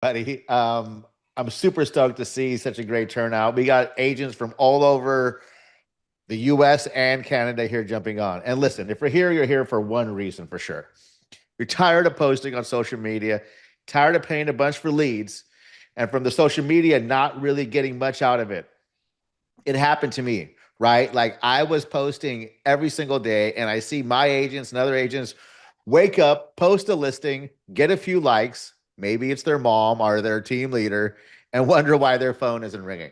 Buddy. I'm super stoked to see such a great turnout. We got agents from all over the US and Canada here jumping on. And listen, if we're here, you're here for one reason for sure. You're tired of posting on social media, tired of paying a bunch for leads, and from the social media, not really getting much out of it. It happened to me, right? Like I was posting every single day, and I see my agents and other agents wake up, post a listing, get a few likes. Maybe it's their mom or their team leader, and wonder why their phone isn't ringing.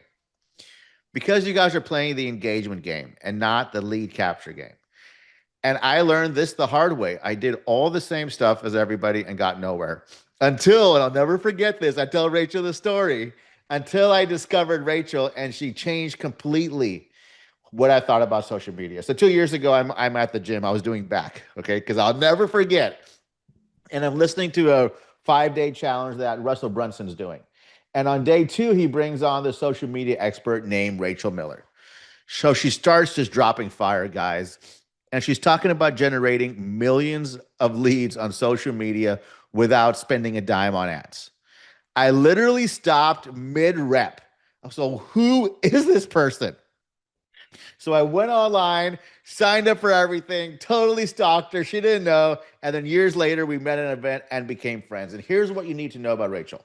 Because you guys are playing the engagement game and not the lead capture game. And I learned this the hard way. I did all the same stuff as everybody and got nowhere until, and I'll never forget this, I tell Rachel the story, until I discovered Rachel and she changed completely what I thought about social media. So 2 years ago, I'm at the gym. I was doing back, okay, because I'll never forget. And I'm listening to a 5 day challenge that Russell Brunson's doing. And on day two, he brings on the social media expert named Rachel Miller. So she starts just dropping fire, guys. And she's talking about generating millions of leads on social media without spending a dime on ads. I literally stopped mid rep. So, who is this person? So I went online, signed up for everything, totally stalked her. She didn't know. And then years later, we met at an event and became friends. And here's what you need to know about Rachel.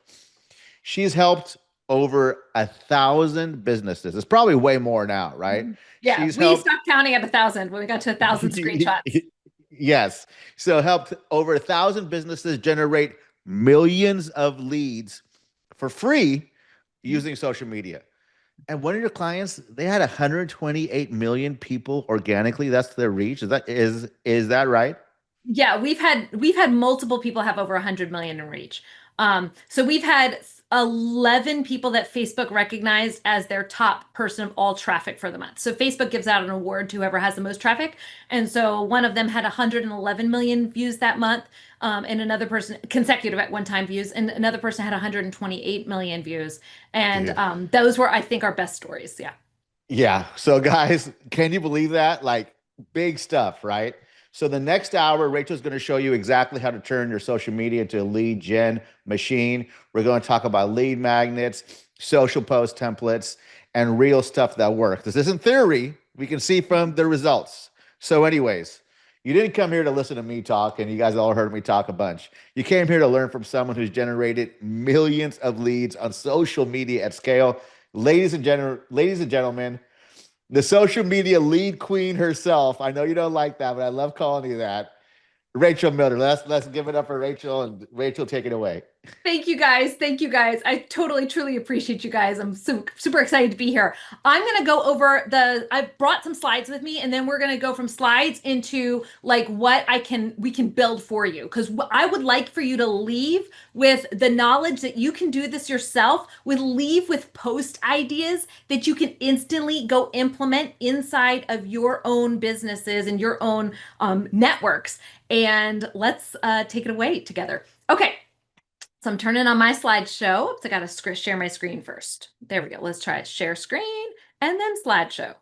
She's helped over 1,000 businesses. It's probably way more now, right? Yeah, She's we helped. stopped counting at 1,000 when we got to 1,000 screenshots. Yes. So helped over 1,000 businesses generate millions of leads for free using social media. And one of your clients, they had 128 million people organically. That's their reach. Is that right? Yeah, we've had multiple people have over 100 million in reach. So we've had 11 people that Facebook recognized as their top person of all traffic for the month. So Facebook gives out an award to whoever has the most traffic. And so one of them had 111 million views that month, and another person consecutive at one time views, and another person had 128 million views. And Dude. those were, I think, our best stories. Yeah. Yeah. So, guys, can you believe that? Like big stuff, right? So, the next hour, Rachel's going to show you exactly how to turn your social media into a lead gen machine. We're going to talk about lead magnets, social post templates, and real stuff that works. This isn't theory. We can see from the results. So, anyways, you didn't come here to listen to me talk, and you guys all heard me talk a bunch. You came here to learn from someone who's generated millions of leads on social media at scale. Ladies and gentlemen, the social media lead queen herself. I know you don't like that, but I love calling you that. Rachel Miller. Let's give it up for Rachel, and Rachel, take it away. Thank you guys. Thank you guys. I totally, truly appreciate you guys. I'm super excited to be here. I'm going to go over I brought some slides with me, and then we're going to go from slides into like what we can build for you. Because I would like for you to leave with the knowledge that you can do this yourself, leave with post ideas that you can instantly go implement inside of your own businesses and your own networks. And let's take it away together. Okay. So I'm turning on my slideshow. So I got to share my screen first. There we go. Let's try it. Share screen and then slideshow.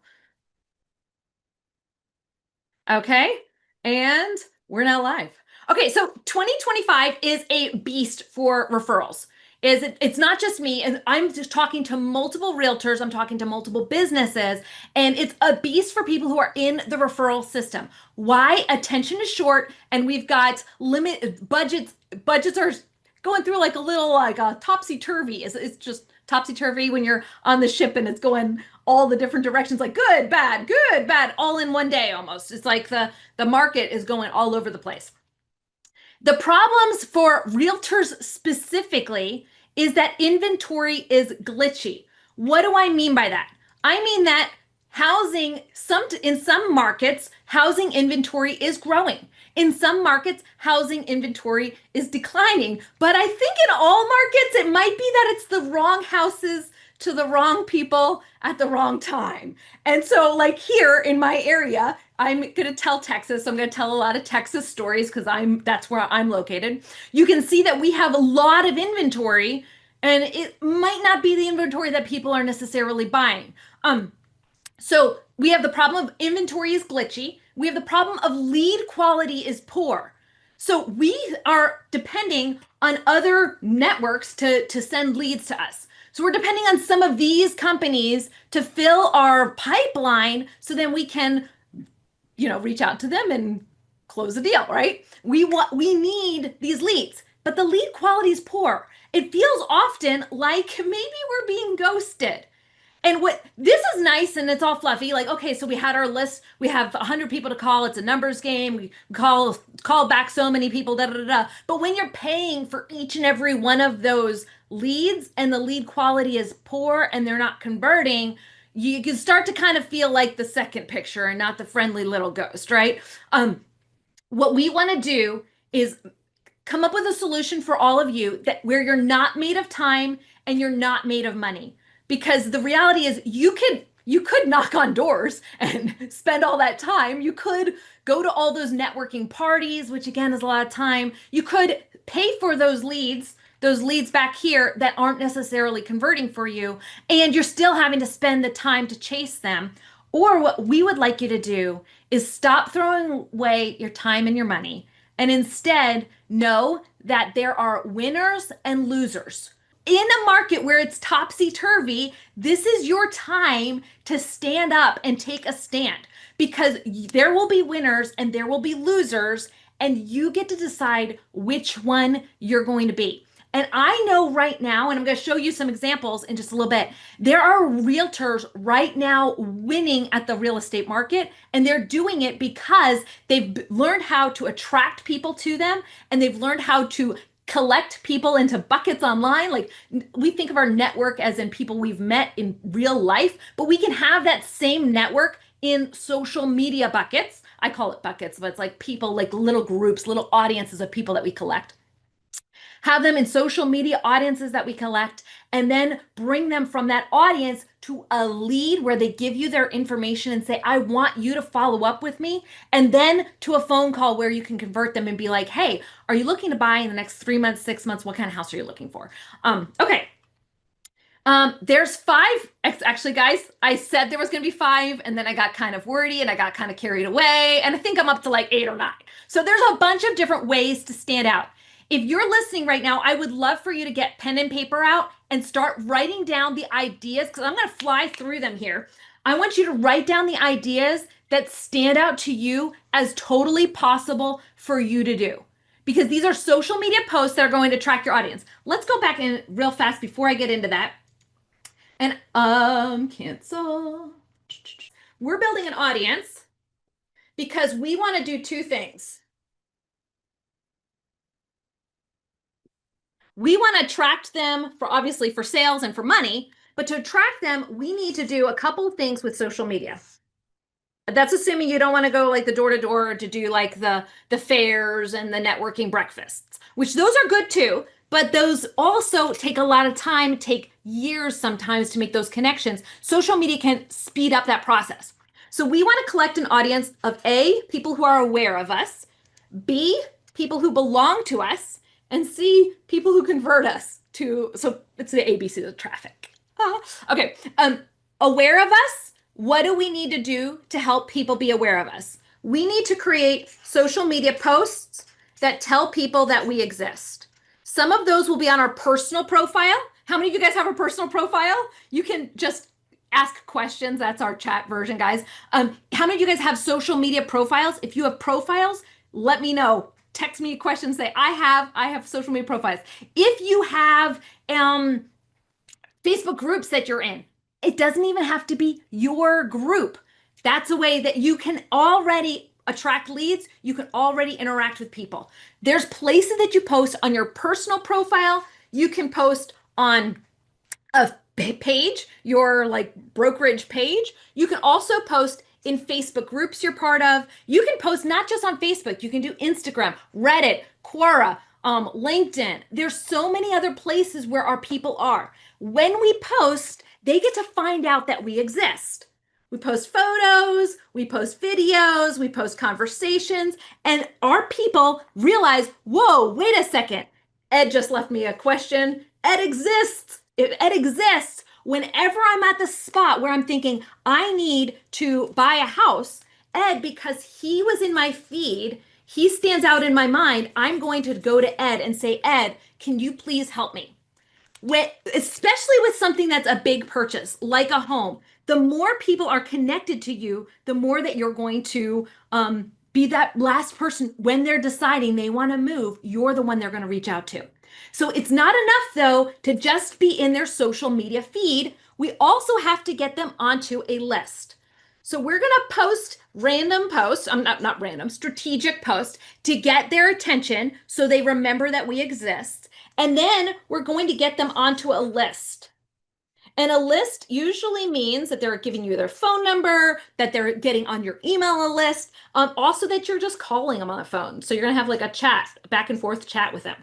Okay. And we're now live. Okay. So 2025 is a beast for referrals. It's not just me, and I'm just talking to multiple realtors, I'm talking to multiple businesses, and it's a beast for people who are in the referral system. Why? Attention is short, and we've got limit budgets. Budgets are going through like a little like a topsy-turvy. It's just topsy-turvy when you're on the ship and it's going all the different directions, like good, bad, all in one day almost. It's like the market is going all over the place. The problems for realtors specifically is that inventory is glitchy. What do I mean by that? I mean that in some markets, housing inventory is growing. In some markets, housing inventory is declining. But I think in all markets, it might be that it's the wrong houses to the wrong people at the wrong time. And so, like here in my area, I'm going to tell Texas. I'm going to tell a lot of Texas stories because that's where I'm located. You can see that we have a lot of inventory, and it might not be the inventory that people are necessarily buying. So we have the problem of inventory is glitchy. We have the problem of lead quality is poor. So we are depending on other networks to send leads to us. So we're depending on some of these companies to fill our pipeline so then we can, reach out to them and close a deal, right? We need these leads, but the lead quality is poor. It feels often like maybe we're being ghosted. And what this is nice and it's all fluffy. Like, okay, so we had our list. We have 100 people to call. It's a numbers game. We call back so many people. Da da da. Da. But when you're paying for each and every one of those leads, and the lead quality is poor, and they're not converting, you can start to kind of feel like the second picture and not the friendly little ghost, right? What we want to do is come up with a solution for all of you that where you're not made of time and you're not made of money, because the reality is you could knock on doors and spend all that time. You could go to all those networking parties, which again is a lot of time. You could pay for those leads back here that aren't necessarily converting for you, and you're still having to spend the time to chase them. Or what we would like you to do is stop throwing away your time and your money, and instead know that there are winners and losers. In a market where it's topsy-turvy, this is your time to stand up and take a stand, because there will be winners and there will be losers, and you get to decide which one you're going to be. And I know right now, and I'm going to show you some examples in just a little bit, there are realtors right now winning at the real estate market, and they're doing it because they've learned how to attract people to them, and they've learned how to collect people into buckets online. Like, we think of our network as in people we've met in real life, but we can have that same network in social media buckets. I call it buckets, but it's like people, like little groups, little audiences of people that we collect. Have them in social media audiences that we collect, and then bring them from that audience to a lead where they give you their information and say, I want you to follow up with me. And then to a phone call where you can convert them and be like, hey, are you looking to buy in the next 3 months, 6 months? What kind of house are you looking for? Okay. There's five. Actually, guys, I said there was going to be five, and then I got kind of wordy and I got kind of carried away. And I think I'm up to like 8 or 9. So there's a bunch of different ways to stand out. If you're listening right now, I would love for you to get pen and paper out and start writing down the ideas, because I'm going to fly through them here. I want you to write down the ideas that stand out to you as totally possible for you to do, because these are social media posts that are going to track your audience. Let's go back in real fast before I get into that. And cancel. We're building an audience because we want to do two things. We want to attract them for, obviously, for sales and for money, but to attract them, we need to do a couple of things with social media. That's assuming you don't want to go like the door to door to do like the fairs and the networking breakfasts, which those are good too, but those also take a lot of time, take years sometimes to make those connections. Social media can speed up that process. So we want to collect an audience of A, people who are aware of us, B, people who belong to us, and C, people who convert us to, so it's the ABC of traffic. Okay, aware of us. What do we need to do to help people be aware of us? We need to create social media posts that tell people that we exist. Some of those will be on our personal profile. How many of you guys have a personal profile? You can just ask questions. That's our chat version, guys. How many of you guys have social media profiles? If you have profiles, let me know. Text me a question, say, I have social media profiles. If you have Facebook groups that you're in, it doesn't even have to be your group. That's a way that you can already attract leads. You can already interact with people. There's places that you post on your personal profile. You can post on a page, your like brokerage page. You can also post in Facebook groups you're part of. You can post not just on Facebook. You can do Instagram, Reddit, Quora, LinkedIn. There's so many other places where our people are. When we post, they get to find out that we exist. We post photos, we post videos, we post conversations, and our people realize, whoa, wait a second. Ed just left me a question. Ed exists. If Ed exists, whenever I'm at the spot where I'm thinking I need to buy a house, Ed, because he was in my feed, he stands out in my mind, I'm going to go to Ed and say, Ed, can you please help me? When, especially with something that's a big purchase, like a home, the more people are connected to you, the more that you're going to be that last person when they're deciding they want to move. You're the one they're going to reach out to. So it's not enough, though, to just be in their social media feed. We also have to get them onto a list. So we're going to post random posts, I'm not random, strategic posts to get their attention so they remember that we exist. And then we're going to get them onto a list. And a list usually means that they're giving you their phone number, that they're getting on your email list, also that you're just calling them on the phone. So you're going to have like a chat, back and forth chat with them.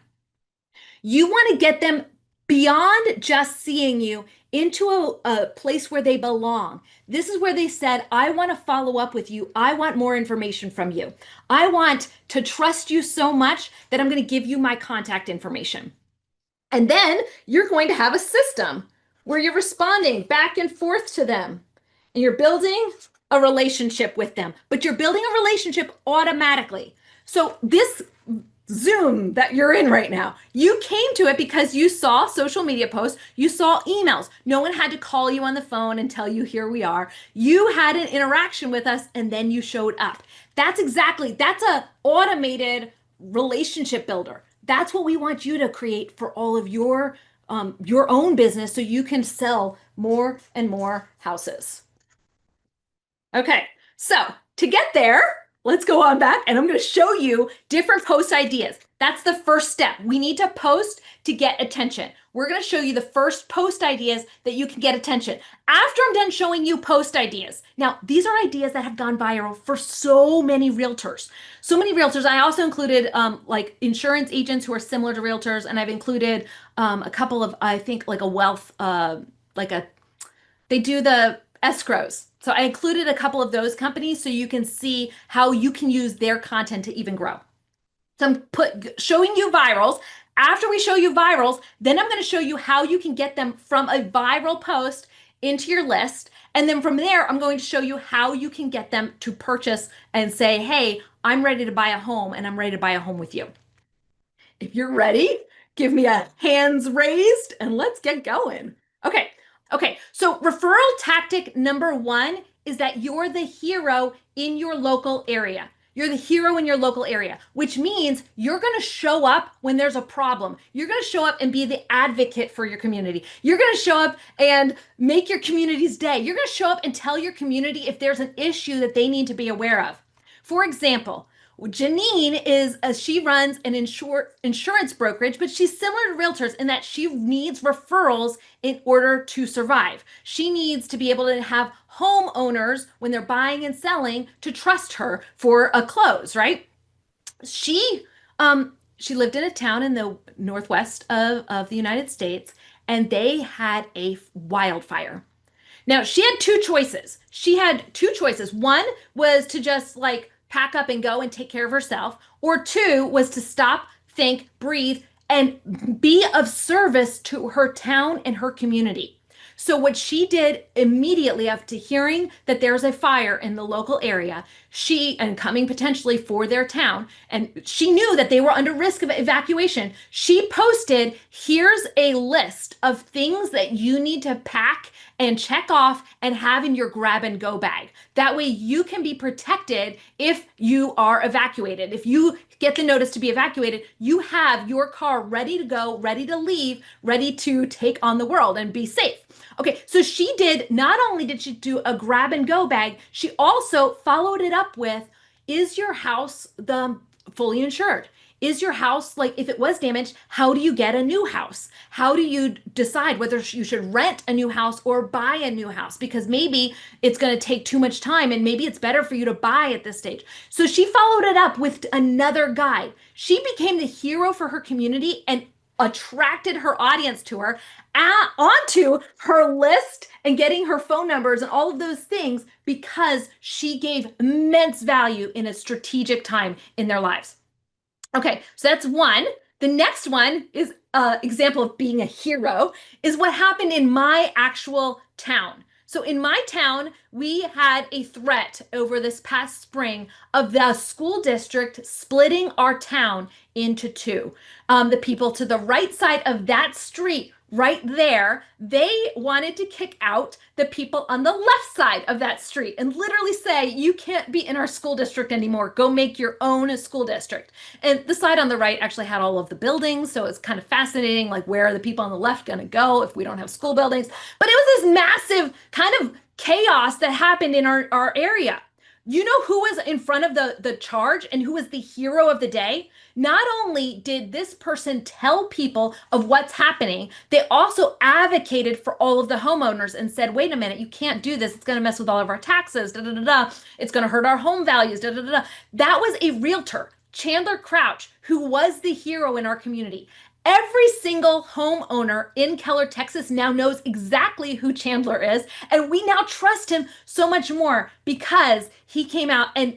You want to get them beyond just seeing you into a place where they belong. This is where they said, I want to follow up with you. I want more information from you. I want to trust you so much that I'm going to give you my contact information. And then you're going to have a system where you're responding back and forth to them and you're building a relationship with them, but you're building a relationship automatically. So this Zoom that you're in right now, you came to it because you saw social media posts, you saw emails. No one had to call you on the phone and tell you, here we are. You had an interaction with us and then you showed up. That's a automated relationship builder. That's what we want you to create for all of your own business so you can sell more and more houses. Okay, so to get there, let's go on back and I'm going to show you different post ideas. That's the first step. We need to post to get attention. We're going to show you the first post ideas that you can get attention. After I'm done showing you post ideas, now these are ideas that have gone viral for so many realtors. So many realtors. I also included like insurance agents who are similar to realtors, and I've included a couple of, I think, like a wealth, they do the escrows. So I included a couple of those companies so you can see how you can use their content to even grow. So I'm showing you virals. After we show you virals, then I'm going to show you how you can get them from a viral post into your list. And then from there, I'm going to show you how you can get them to purchase and say, hey, I'm ready to buy a home and I'm ready to buy a home with you. If you're ready, give me a hands raised and let's get going. Okay. Okay. So referral tactic number 1 is that you're the hero in your local area. You're the hero in your local area, which means you're going to show up when there's a problem. You're going to show up and be the advocate for your community. You're going to show up and make your community's day. You're going to show up and tell your community if there's an issue that they need to be aware of. For example, Janine she runs an insurance brokerage, but she's similar to realtors in that she needs referrals in order to survive. She needs to be able to have homeowners when they're buying and selling to trust her for a close, right? She lived in a town in the northwest of the United States, and they had a wildfire. Now, she had two choices. One was to just like pack up and go and take care of herself, or 2 was to stop, think, breathe, and be of service to her town and her community. So what she did immediately after hearing that there's a fire in the local area, and coming potentially for their town, and she knew that they were under risk of evacuation, she posted, here's a list of things that you need to pack and check off and have in your grab and go bag. That way you can be protected if you are evacuated. If you get the notice to be evacuated, you have your car ready to go, ready to leave, ready to take on the world and be safe. Okay, so not only did she do a grab and go bag, she also followed it up with, is your house fully insured? Is your house, like, if it was damaged, how do you get a new house? How do you decide whether you should rent a new house or buy a new house? Because maybe it's going to take too much time and maybe it's better for you to buy at this stage. So she followed it up with another guide. She became the hero for her community and attracted her audience to her, onto her list and getting her phone numbers and all of those things because she gave immense value in a strategic time in their lives. Okay, so that's one. The next one is an example of being a hero is what happened in my actual town. So in my town, we had a threat over this past spring of the school district splitting our town into two. The people to the right side of that street, right there, they wanted to kick out the people on the left side of that street and literally say, you can't be in our school district anymore. Go make your own school district. And the side on the right actually had all of the buildings. So it's kind of fascinating, like where are the people on the left going to go if we don't have school buildings? But it was this massive kind of chaos that happened in our area. You know who was in front of the charge and who was the hero of the day? Not only did this person tell people of what's happening, they also advocated for all of the homeowners and said, wait a minute, you can't do this. It's going to mess with all of our taxes. Da, da, da, da. It's going to hurt our home values. Da, da, da, da. That was a realtor, Chandler Crouch, who was the hero in our community. Every single homeowner in Keller, Texas now knows exactly who Chandler is. And we now trust him so much more because he came out and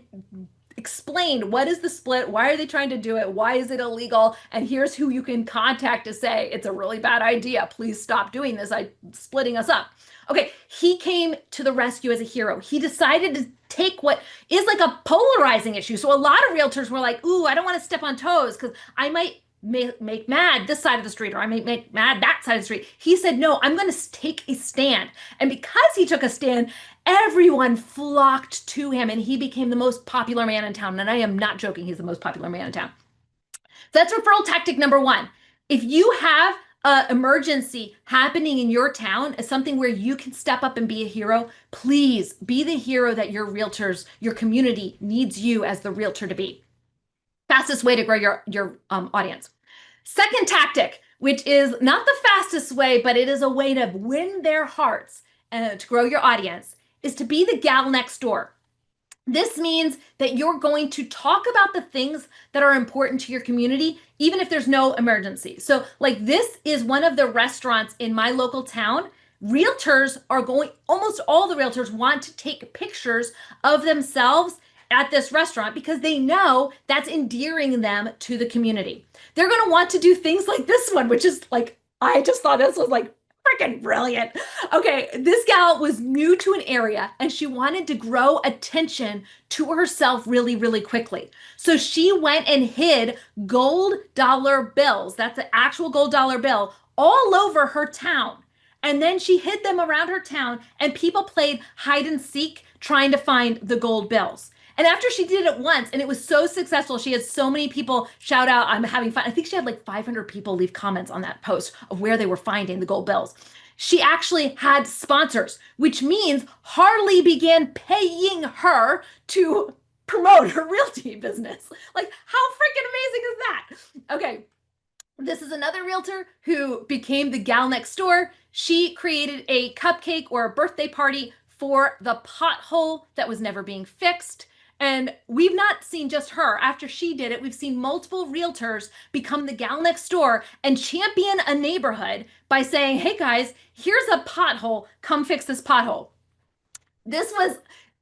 explained what is the split, why are they trying to do it, why is it illegal, and here's who you can contact to say it's a really bad idea. Please stop doing this. Splitting us up. Okay, he came to the rescue as a hero. He decided to take what is like a polarizing issue. So a lot of realtors were like, ooh, I don't want to step on toes because I might make mad this side of the street or I might make mad that side of the street. He said, no, I'm going to take a stand. And because he took a stand, everyone flocked to him and he became the most popular man in town. And I am not joking. He's the most popular man in town. So that's referral tactic number one. If you have an emergency happening in your town as something where you can step up and be a hero, please be the hero that your realtors, your community needs you as the realtor to be. Fastest way to grow your audience. Second tactic, which is not the fastest way, but it is a way to win their hearts and to grow your audience, is to be the gal next door. This means that you're going to talk about the things that are important to your community, even if there's no emergency. So like this is one of the restaurants in my local town. Realtors are going, almost all the realtors want to take pictures of themselves at this restaurant because they know that's endearing them to the community. They're going to want to do things like this one, which is like, I just thought this was like freaking brilliant. Okay, this gal was new to an area and she wanted to grow attention to herself really, really quickly. So she went and hid gold dollar bills, that's an actual gold dollar bill, all over her town. And then she hid them around her town and people played hide and seek trying to find the gold bills. And after she did it once, and it was so successful, she had so many people shout out, I'm having fun. I think she had like 500 people leave comments on that post of where they were finding the gold bills. She actually had sponsors, which means Harley began paying her to promote her realty business. Like, how freaking amazing is that? Okay. This is another realtor who became the gal next door. She created a cupcake or a birthday party for the pothole that was never being fixed. And we've not seen just her. After she did it, we've seen multiple realtors become the gal next door and champion a neighborhood by saying, hey guys, here's a pothole. Come fix this pothole. This was,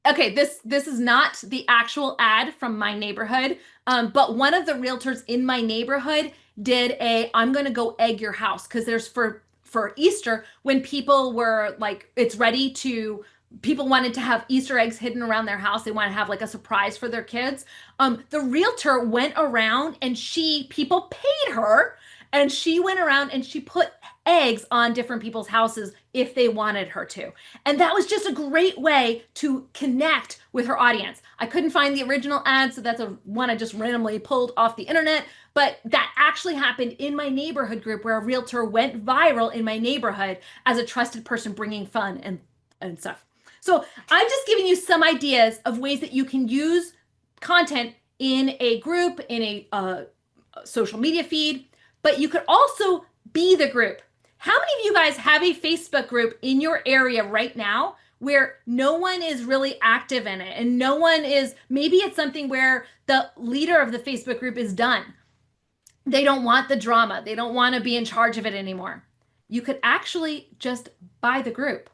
okay, this is not the actual ad from my neighborhood, but one of the realtors in my neighborhood did I'm going to go egg your house because there's for Easter when people were like, it's ready to, people wanted to have Easter eggs hidden around their house. They want to have like a surprise for their kids. The realtor went around and people paid her and she went around and she put eggs on different people's houses if they wanted her to. And that was just a great way to connect with her audience. I couldn't find the original ad, so that's one I just randomly pulled off the internet, but that actually happened in my neighborhood group where a realtor went viral in my neighborhood as a trusted person bringing fun and stuff. So I'm just giving you some ideas of ways that you can use content in a group, in a social media feed, but you could also be the group. How many of you guys have a Facebook group in your area right now where no one is really active in it and no one is, maybe it's something where the leader of the Facebook group is done. They don't want the drama. They don't want to be in charge of it anymore. You could actually just buy the group.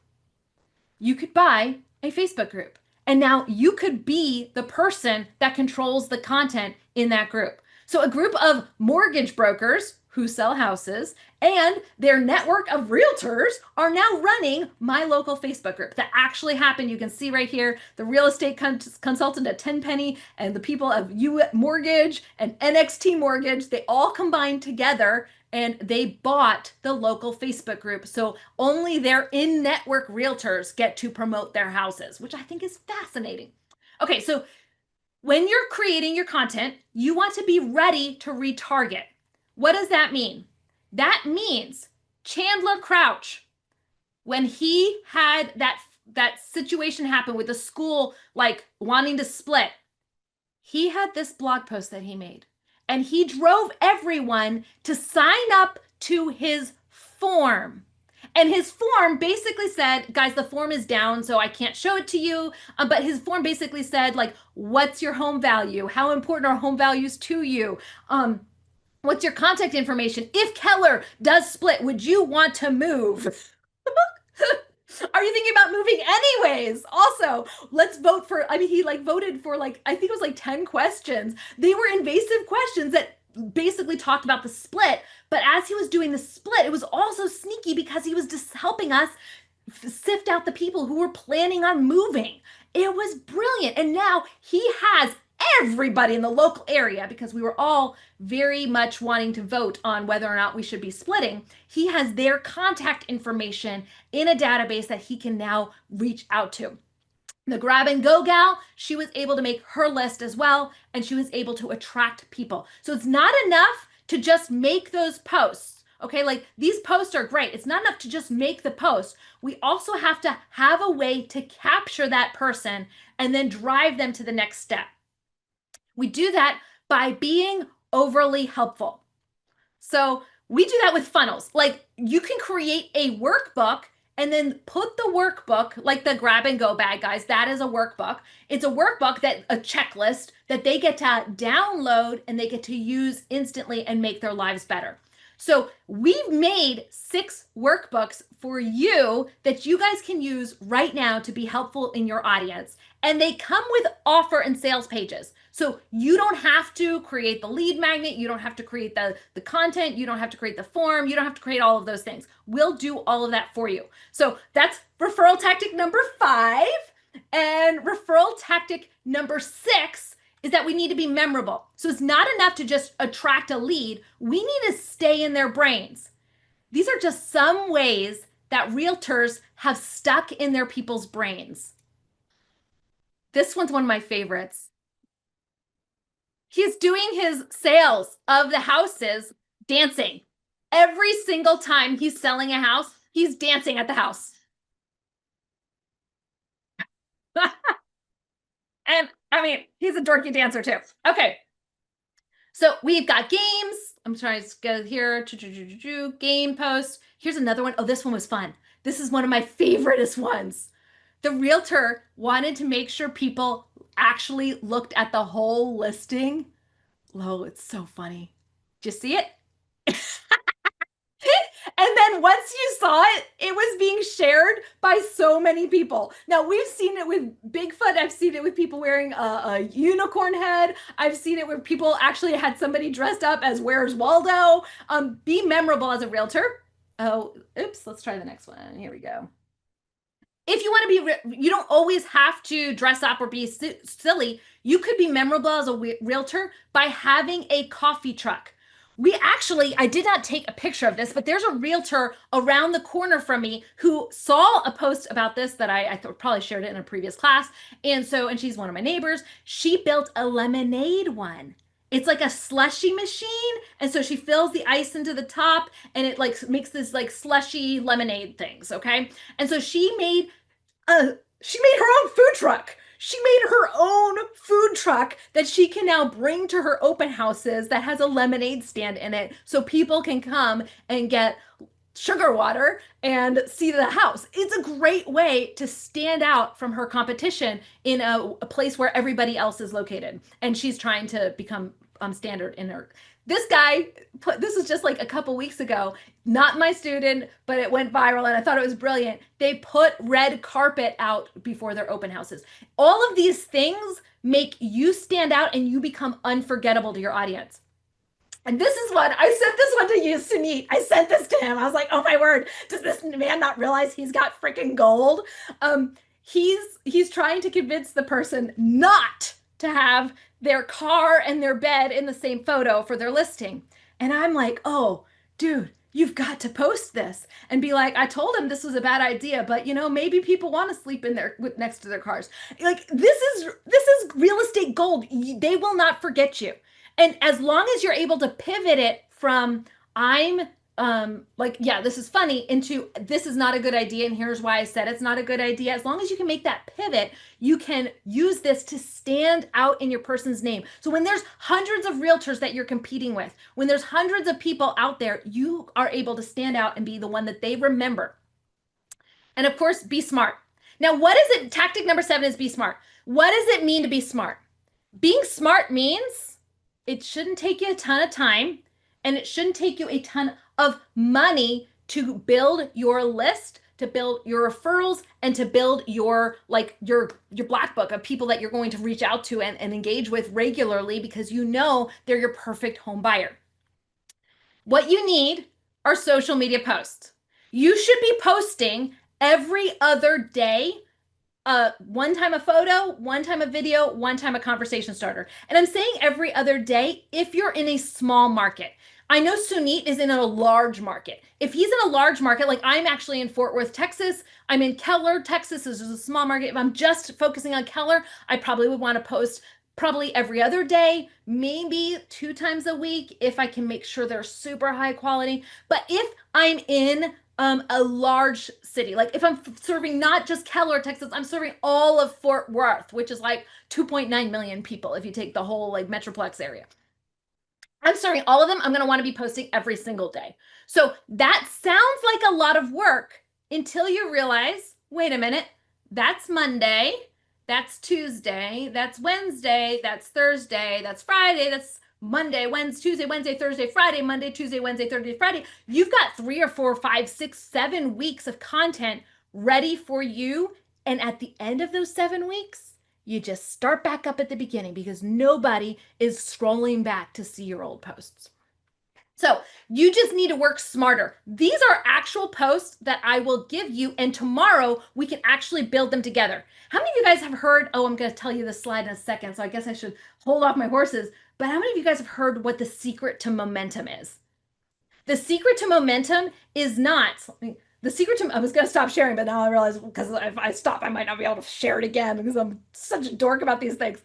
You could buy a Facebook group. And now you could be the person that controls the content in that group. So a group of mortgage brokers who sell houses, and their network of realtors are now running my local Facebook group. That actually happened. You can see right here the real estate consultant at Tenpenny and the people of U Mortgage and NXT Mortgage, they all combined together and they bought the local Facebook group. So only their in network realtors get to promote their houses, which I think is fascinating. Okay, so when you're creating your content, you want to be ready to retarget. What does that mean? That means Chandler Crouch, when he had that situation happen with the school like wanting to split, he had this blog post that he made and he drove everyone to sign up to his form. And his form basically said, guys, the form is down, so I can't show it to you. But his form basically said, like, what's your home value? How important are home values to you? What's your contact information? If Keller does split, would you want to move? Are you thinking about moving anyways? Also, let's vote for, I mean, he like voted for like, I think it was like 10 questions. They were invasive questions that basically talked about the split. But as he was doing the split, it was also sneaky because he was just helping us sift out the people who were planning on moving. It was brilliant. And now he has everybody in the local area, because we were all very much wanting to vote on whether or not we should be splitting. He has their contact information in a database that he can now reach out to. The grab and go gal, she was able to make her list as well, and she was able to attract people. So it's not enough to just make those posts. Okay, like these posts are great. It's not enough to just make the post. We also have to have a way to capture that person and then drive them to the next step. We do that by being overly helpful. So we do that with funnels. Like you can create a workbook and then put the workbook, like the grab and go bag, guys, that is a workbook. It's a workbook, that a checklist that they get to download and they get to use instantly and make their lives better. So we've made 6 workbooks for you that you guys can use right now to be helpful in your audience. And they come with offer and sales pages. So you don't have to create the lead magnet. You don't have to create the content. You don't have to create the form. You don't have to create all of those things. We'll do all of that for you. So that's referral tactic number 5. And referral tactic number 6 is that we need to be memorable. So it's not enough to just attract a lead. We need to stay in their brains. These are just some ways that realtors have stuck in their people's brains. This one's one of my favorites. He's doing his sales of the houses dancing. Every single time he's selling a house, he's dancing at the house. And I mean, he's a dorky dancer too. Okay. So we've got games. I'm trying to go here. Game post. Here's another one. Oh, this one was fun. This is one of my favoriteest ones. The realtor wanted to make sure people actually looked at the whole listing. Oh, it's so funny. Did you see it? And then once you saw it, it was being shared by so many people. Now, we've seen it with Bigfoot. I've seen it with people wearing a unicorn head. I've seen it where people actually had somebody dressed up as Where's Waldo. Be memorable as a realtor. Oh, oops. Let's try the next one. Here we go. If you want to be, you don't always have to dress up or be silly. You could be memorable as a realtor by having a coffee truck. I did not take a picture of this, but there's a realtor around the corner from me who saw a post about this that I probably shared it in a previous class. And she's one of my neighbors. She built a lemonade one. It's like a slushy machine. And so she fills the ice into the top and it like makes this like slushy lemonade things. Okay. And so she made her own food truck. She made her own food truck that she can now bring to her open houses that has a lemonade stand in it so people can come and get sugar water and see the house. It's a great way to stand out from her competition in a place where everybody else is located. And she's trying to become standard in her. This guy this was just like a couple weeks ago, not my student, but it went viral and I thought it was brilliant. They put red carpet out before their open houses. All of these things make you stand out and you become unforgettable to your audience. And this is what I sent this one to you, Sunit. I sent this to him. I was like, oh my word, does this man not realize he's got freaking gold? He's trying to convince the person not to have their car and their bed in the same photo for their listing. And I'm like, oh, dude, you've got to post this and be like, I told him this was a bad idea, but maybe people want to sleep in there next to their cars. Like this is real estate gold. They will not forget you. And as long as you're able to pivot it from I'm like, yeah, this is funny into this is not a good idea and here's why I said it's not a good idea. As long as you can make that pivot, you can use this to stand out in your person's name. So when there's hundreds of realtors that you're competing with, when there's hundreds of people out there, you are able to stand out and be the one that they remember. And of course, be smart. Now, what is it? Tactic number 7 is be smart. What does it mean to be smart? Being smart means it shouldn't take you a ton of time and it shouldn't take you a ton of money to build your list, to build your referrals, and to build your black book of people that you're going to reach out to and engage with regularly because they're your perfect home buyer. What you need are social media posts. You should be posting every other day, one time a photo, one time a video, one time a conversation starter. And I'm saying every other day if you're in a small market. I know Sunit is in a large market. If he's in a large market, like I'm actually in Fort Worth, Texas, I'm in Keller, Texas, this is a small market. If I'm just focusing on Keller, I probably would want to post probably every other day, maybe 2 times a week if I can make sure they're super high quality. But if I'm in a large city, like if I'm serving not just Keller, Texas, I'm serving all of Fort Worth, which is like 2.9 million people if you take the whole like Metroplex area. I'm serving all of them. I'm going to want to be posting every single day. So that sounds like a lot of work until you realize, wait a minute, that's Monday, that's Tuesday, that's Wednesday, that's Thursday, that's Friday, that's Monday, Wednesday, Tuesday, Wednesday, Thursday, Friday, Monday, Tuesday, Wednesday, Thursday, Friday. You've got 3 or 4, 5, 6, 7 weeks of content ready for you. And at the end of those 7 weeks, you just start back up at the beginning because nobody is scrolling back to see your old posts. So you just need to work smarter. These are actual posts that I will give you, and tomorrow we can actually build them together. How many of you guys have heard, oh, I'm going to tell you this slide in a second, so I guess I should hold off my horses, but how many of you guys have heard what the secret to momentum is? The secret to momentum is not, the secret to, I was going to stop sharing, but now I realize because if I stop, I might not be able to share it again because I'm such a dork about these things.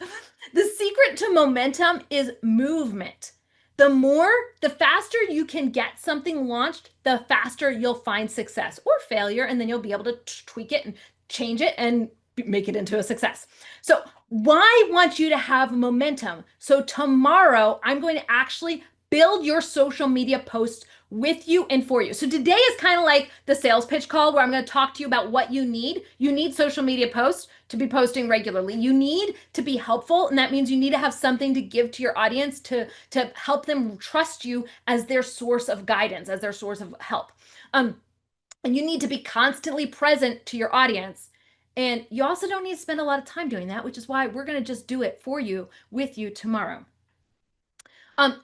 The secret to momentum is movement. The faster you can get something launched, the faster you'll find success or failure, and then you'll be able to tweak it and change it and make it into a success. So why want you to have momentum? So tomorrow I'm going to actually build your social media posts with you and for you. So today is kind of like the sales pitch call where I'm going to talk to you about what you need. You need social media posts to be posting regularly. You need to be helpful, and that means you need to have something to give to your audience to help them trust you as their source of guidance, as their source of help. And you need to be constantly present to your audience. And you also don't need to spend a lot of time doing that, which is why we're going to just do it for you with you tomorrow.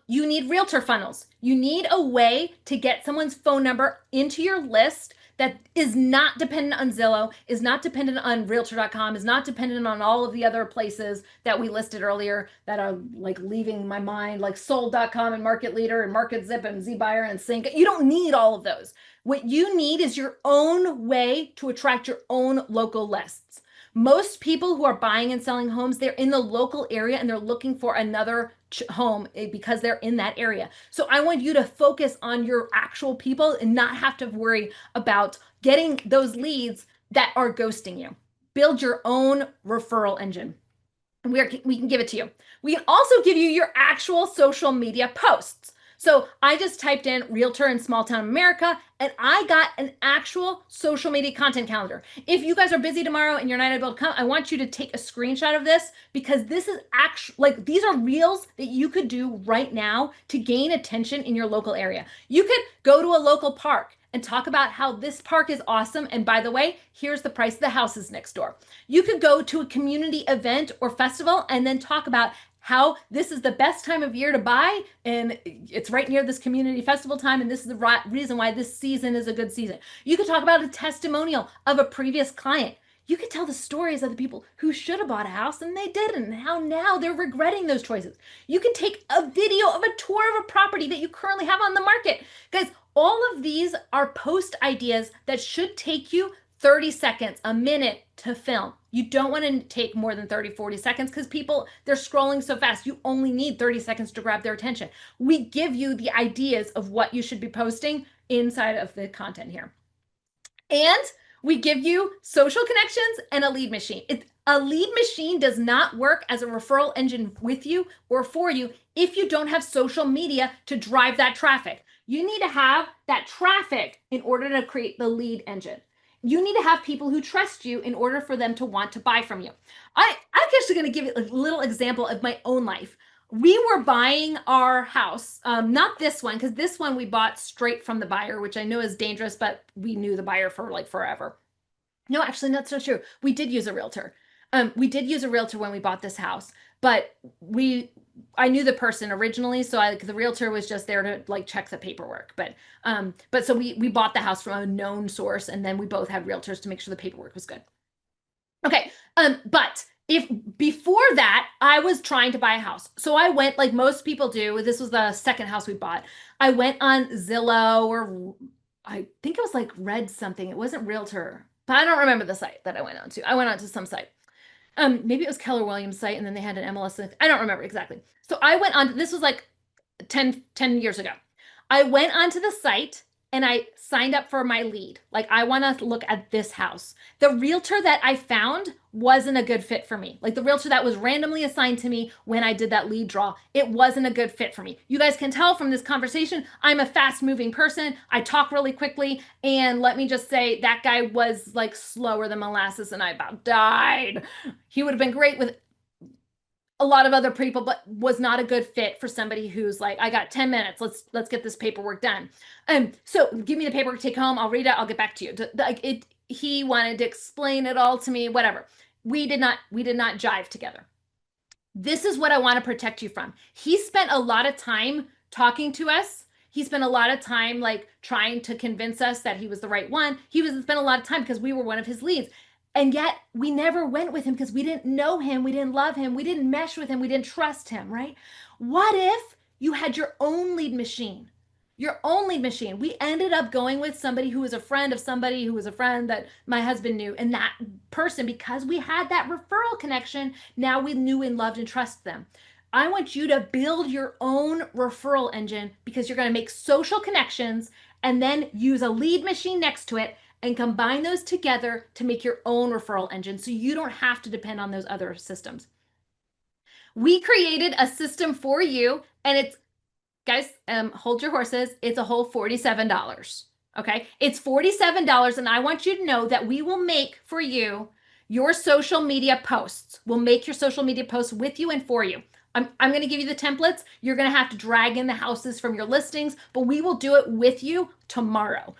You need realtor funnels. You need a way to get someone's phone number into your list that is not dependent on Zillow, is not dependent on realtor.com, is not dependent on all of the other places that we listed earlier that are like leaving my mind, like sold.com and Market Leader and Market Zip and ZBuyer and Sync. You don't need all of those. What you need is your own way to attract your own local lists. Most people who are buying and selling homes, they're in the local area and they're looking for another home because they're in that area. So I want you to focus on your actual people and not have to worry about getting those leads that are ghosting you. Build your own referral engine. We can give it to you. We can also give you your actual social media posts. So I just typed in realtor in small town America and I got an actual social media content calendar. If you guys are busy tomorrow and you're not able to come, I want you to take a screenshot of this because this is actually like these are reels that you could do right now to gain attention in your local area. You could go to a local park and talk about how this park is awesome. And by the way, here's the price of the houses next door. You could go to a community event or festival and then talk about how this is the best time of year to buy, and it's right near this community festival time, and this is the reason why this season is a good season. You could talk about a testimonial of a previous client. You could tell the stories of the people who should have bought a house and they didn't, and how now they're regretting those choices. You can take a video of a tour of a property that you currently have on the market. Guys, all of these are post ideas that should take you 30 seconds, a minute to film. You don't want to take more than 30, 40 seconds because people, they're scrolling so fast. You only need 30 seconds to grab their attention. We give you the ideas of what you should be posting inside of the content here. And we give you social connections and a lead machine. A lead machine does not work as a referral engine with you or for you if you don't have social media to drive that traffic. You need to have that traffic in order to create the lead engine. You need to have people who trust you in order for them to want to buy from you. I'm actually going to give you a little example of my own life. We were buying our house, not this one, because this one we bought straight from the buyer, which I know is dangerous, but we knew the buyer for like forever. No, actually, that's not true. We did use a realtor. We did use a realtor when we bought this house, but I knew the person originally, so the realtor was just there to like check the paperwork. But so we bought the house from a known source, and then we both had realtors to make sure the paperwork was good. Okay, but if before that I was trying to buy a house, so I went like most people do. This was the second house we bought. I went on Zillow, or I think it was like Red something. It wasn't Realtor, but I don't remember the site that I went on to. I went on to some site. Maybe it was Keller Williams site, and then they had an MLS. I don't remember exactly. So I went on, this was like 10 years ago. I went onto the site and I signed up for my lead. Like, I want to look at this house. The realtor that I found wasn't a good fit for me. Like, the realtor that was randomly assigned to me when I did that lead draw, it wasn't a good fit for me. You guys can tell from this conversation, I'm a fast moving person. I talk really quickly. And let me just say, that guy was like slower than molasses and I about died. He would have been great with a lot of other people, but was not a good fit for somebody who's like, I got 10 minutes. Let's get this paperwork done. So give me the paperwork, take home. I'll read it. I'll get back to you. He wanted to explain it all to me, whatever. We did not jive together. This is what I want to protect you from. He spent a lot of time talking to us. He spent a lot of time like trying to convince us that he was the right one. He spent a lot of time because we were one of his leads. And yet we never went with him because we didn't know him. We didn't love him. We didn't mesh with him. We didn't trust him, right? What if you had your own lead machine? Your own lead machine. We ended up going with somebody who was a friend of somebody who was a friend that my husband knew. And that person, because we had that referral connection, now we knew and loved and trust them. I want you to build your own referral engine because you're going to make social connections and then use a lead machine next to it and combine those together to make your own referral engine so you don't have to depend on those other systems. We created a system for you, and it's, guys, hold your horses. It's a whole $47. Okay, it's $47, and I want you to know that we will make for you your social media posts. We'll make your social media posts with you and for you. I'm going to give you the templates. You're going to have to drag in the houses from your listings, but we will do it with you tomorrow.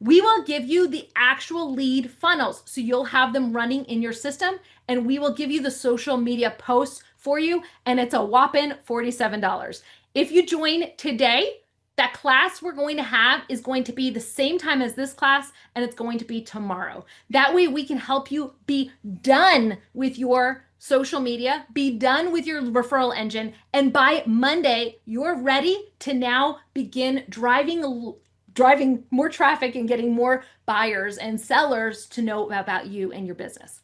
We will give you the actual lead funnels, so you'll have them running in your system, and we will give you the social media posts for you, and it's a whopping $47. If you join today, that class we're going to have is going to be the same time as this class, and it's going to be tomorrow. That way we can help you be done with your social media, be done with your referral engine, and by Monday, you're ready to now begin driving more traffic and getting more buyers and sellers to know about you and your business.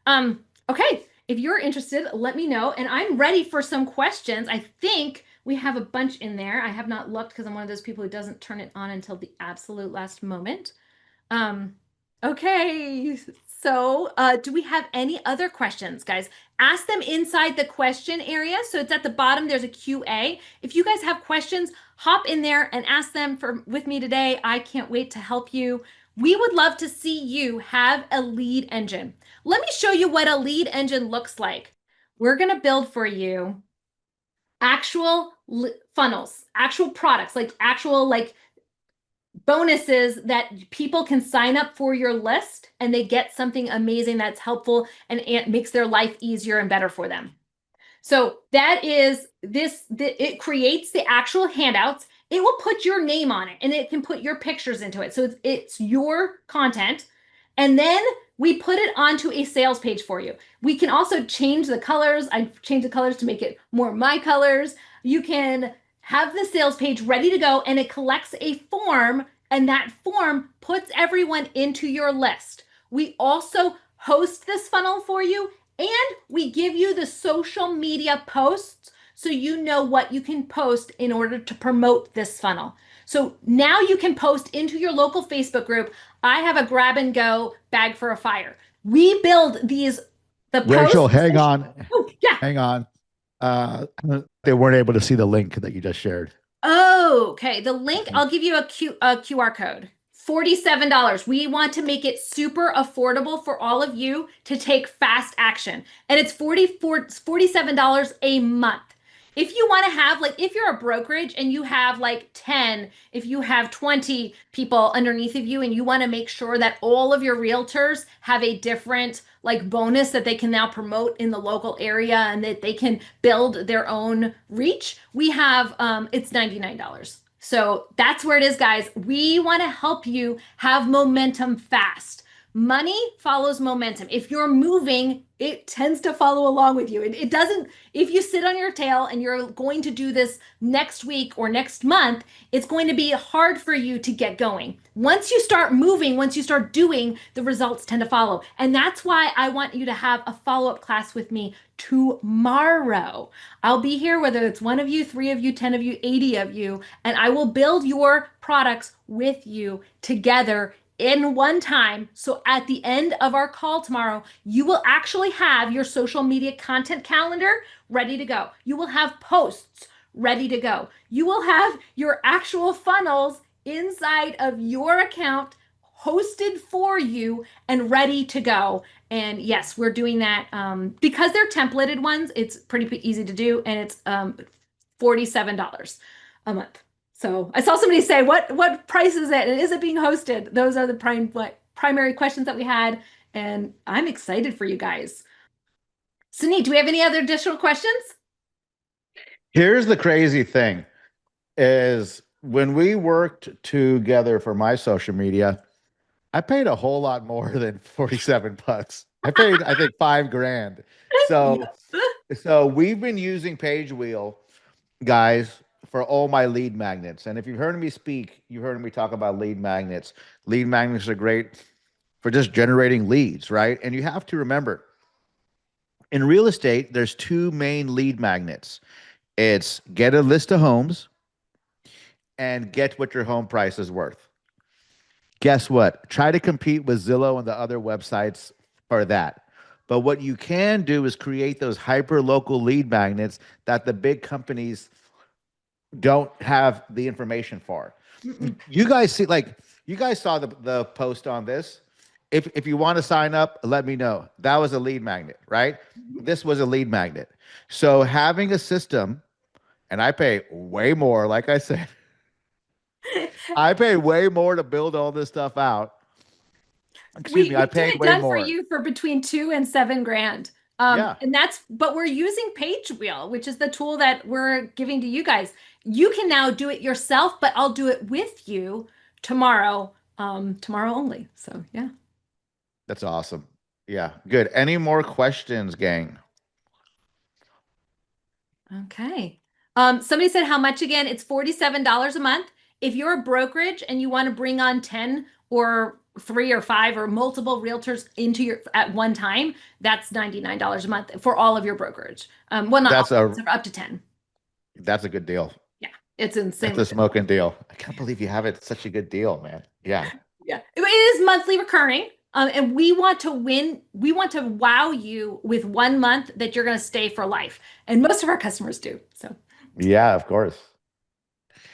Okay, if you're interested, let me know, and I'm ready for some questions. I think we have a bunch in there. I have not looked because I'm one of those people who doesn't turn it on until the absolute last moment. Okay, so do we have any other questions, guys? Ask them inside the question area. So it's at the bottom, there's a QA. If you guys have questions, hop in there and ask them with me today. I can't wait to help you. We would love to see you have a lead engine. Let me show you what a lead engine looks like. We're going to build for you actual funnels, actual products, like actual bonuses that people can sign up for your list and they get something amazing that's helpful and it makes their life easier and better for them. So that is it creates the actual handouts. It will put your name on it and it can put your pictures into it. So it's your content. And then we put it onto a sales page for you. We can also change the colors. I changed the colors to make it more my colors. You can have the sales page ready to go and it collects a form and that form puts everyone into your list. We also host this funnel for you and we give you the social media posts so you know what you can post in order to promote this funnel. So now you can post into your local Facebook group. I have a grab and go bag for a fire. We build the Rachel, posts. hang on. Oh, yeah. Hang on. They weren't able to see the link that you just shared. Oh, okay. The link, I'll give you a QR code. $47. We want to make it super affordable for all of you to take fast action. And it's $47 a month. If you want to have, like, if you're a brokerage and you have like 10, if you have 20 people underneath of you and you want to make sure that all of your realtors have a different like bonus that they can now promote in the local area and that they can build their own reach, we have it's $99. So that's where it is, guys. We want to help you have momentum fast. Money follows momentum. If you're moving, it tends to follow along with you. It doesn't, if you sit on your tail and you're going to do this next week or next month, it's going to be hard for you to get going. Once you start moving, once you start doing, the results tend to follow. And that's why I want you to have a follow-up class with me tomorrow. I'll be here, whether it's one of you, three of you, 10 of you, 80 of you, and I will build your products with you together in one time. So at the end of our call tomorrow, you will actually have your social media content calendar ready to go. You will have posts ready to go. You will have your actual funnels inside of your account hosted for you and ready to go. And yes, we're doing that because they're templated ones. It's pretty easy to do, and it's $47 a month. So I saw somebody say, what price is it? And is it being hosted? Those are the primary questions that we had. And I'm excited for you guys. Sunit, do we have any other additional questions? Here's the crazy thing is when we worked together for my social media, I paid a whole lot more than 47 bucks. I paid, I think, 5 grand. So, Yeah. so we've been using Page Wheel, guys, for all my lead magnets. And if you've heard me speak, you've heard me talk about lead magnets. Lead magnets are great for just generating leads, right? And you have to remember, in real estate, there's two main lead magnets. It's get a list of homes and get what your home price is worth. Guess what? Try to compete with Zillow and the other websites for that. But what you can do is create those hyper local lead magnets that the big companies don't have the information for. Mm-mm. You guys see, like, you guys saw the post on this. If you want to sign up, let me know. That was a lead magnet, right? This was a lead magnet. So having a system, and I pay way more, like I said, I pay way more to build all this stuff out. Excuse We me, we I do paid it way done for more. you for between 2 and 7 grand. Yeah, And but we're using Page Wheel, which is the tool that we're giving to you guys. You can now do it yourself, but I'll do it with you tomorrow, tomorrow only. So yeah. that's awesome. Yeah, good. Any more questions, gang? Okay. Somebody said how much again? It's $47 a month. If you're a brokerage and you want to bring on 10 or 3 or 5 or multiple realtors into your at one time, that's $99 a month for all of your brokerage. Well, not That's all, a except for up to 10. that's a good deal. Yeah, it's That's insanely a good. smoking deal. I can't believe you have it. It's such a good deal, man. Yeah. Yeah, it is monthly recurring. And we want to win, we want to wow you with 1 month that you're going to stay for life. And most of our customers do. So, Yeah, of course.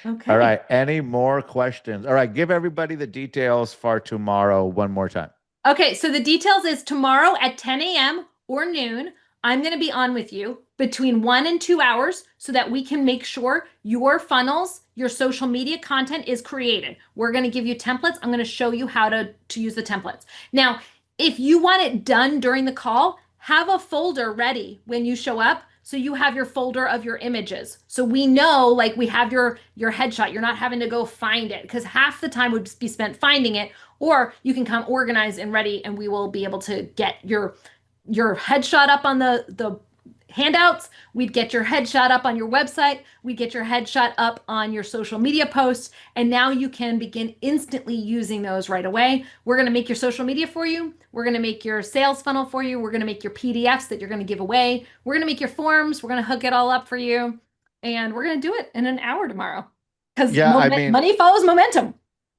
All okay. right. Any more questions? All right. Give everybody the details for tomorrow one more time. Okay, so the details is tomorrow at 10 a.m. or noon. I'm going to be on with you between 1 and 2 hours so that we can make sure your funnels, your social media content is created. We're going to give you templates. I'm going to show you how to use the templates. Now, if you want it done during the call, have a folder ready when you show up so you have your folder of your images. So we know like we have your headshot. You're not having to go find it because half the time would be spent finding it, or you can come organized and ready and we will be able to get your headshot up on the handouts. We'd get your headshot up on your website. We'd get your headshot up on your social media posts. And now you can begin instantly using those right away. We're going to make your social media for you. We're going to make your sales funnel for you. We're going to make your PDFs that you're going to give away. We're going to make your forms. We're going to hook it all up for you. And we're going to do it in an hour tomorrow because Yeah, I mean, money follows momentum.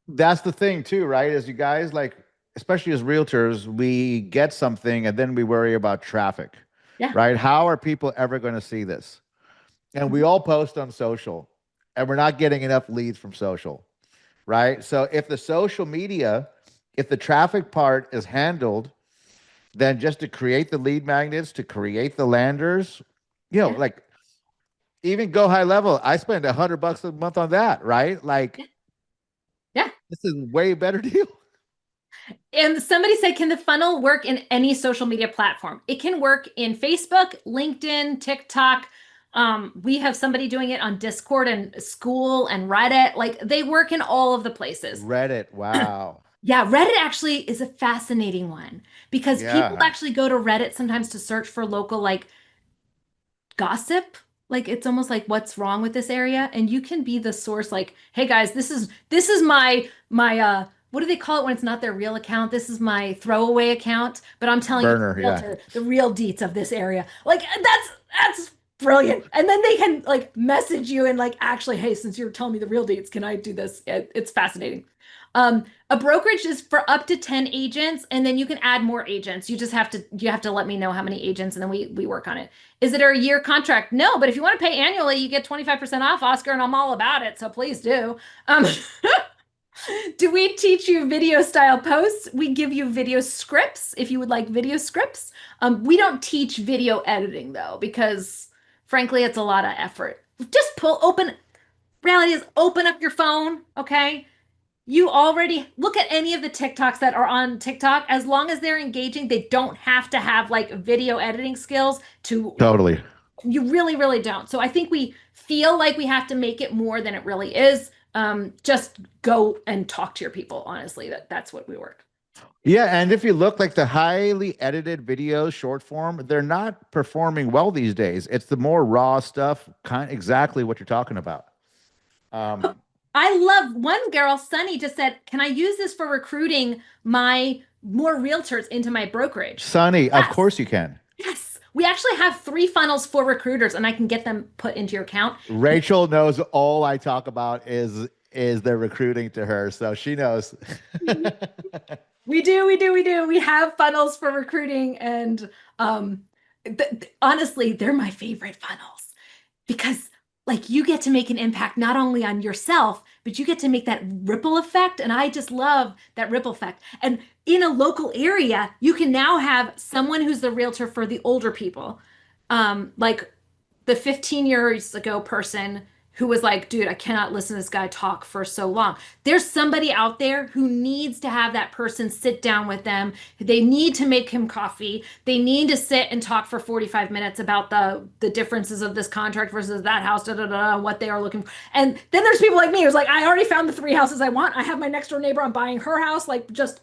that's the thing too, right? As you guys like, especially as realtors, we get something and then we worry about traffic, Yeah. right? How are people ever going to see this? And we all post on social and we're not getting enough leads from social, right? So if the social media, if the traffic part is handled, then just to create the lead magnets, to create the landers, Yeah. like even go high level, I spend $100 a month on that, right? Like Yeah. this is way better deal. And somebody said, can the funnel work in any social media platform? It can work in Facebook, LinkedIn, TikTok. We have somebody doing it on Discord and School and Reddit. Like they work in all of the places. Reddit, wow. Yeah, Reddit actually is a fascinating one because people Yeah. actually go to Reddit sometimes to search for local like gossip. Like it's almost like what's wrong with this area, and you can be the source. Like, hey guys, this is my what do they call it when it's not their real account? This is my throwaway account, but I'm telling you, Burner, yeah. realtor, the real deets of this area. Like that's brilliant. And then they can like message you and like actually, hey, since you're telling me the real deets, can I do this? It's fascinating. A brokerage is for up to 10 agents, and then you can add more agents. You have to let me know how many agents, and then we work on it. Is it a year contract? No, but if you want to pay annually, you get 25% off, Oscar, and I'm all about it. So please do. Um, do we teach you video style posts? We give you video scripts if you would like video scripts. We don't teach video editing though, because frankly, it's a lot of effort. Just reality is open up your phone, okay? You already look at any of the TikToks that are on TikTok. As long as they're engaging, they don't have to have like video editing skills to, Totally. you really, really don't. So I think we feel like we have to make it more than it really is. Just go and talk to your people. Honestly, that's what we work. Yeah, and if you look like the highly edited videos, short form, they're not performing well these days. It's the more raw stuff, kind exactly what you're talking about. Um, I love one girl, Sunny, just said, "Can I use this for recruiting my more realtors into my brokerage?" Sonny, of Yes. course you can. Yes. We actually have 3 funnels for recruiters, and I can get them put into your account. Rachel knows all I talk about is the recruiting to her, so she knows. We do, we do, we do. We have funnels for recruiting, and honestly, they're my favorite funnels because like you get to make an impact not only on yourself, but you get to make that ripple effect. And I just love that ripple effect. And in a local area, you can now have someone who's the realtor for the older people. Like the 15 years ago person who was like, dude, I cannot listen to this guy talk for so long. There's somebody out there who needs to have that person sit down with them. They need to make him coffee. They need to sit and talk for 45 minutes about the differences of this contract versus that house, da da da, what they are looking for. And then there's people like me who's like, I already found the 3 houses I want. I have my next door neighbor. I'm buying her house. Like, just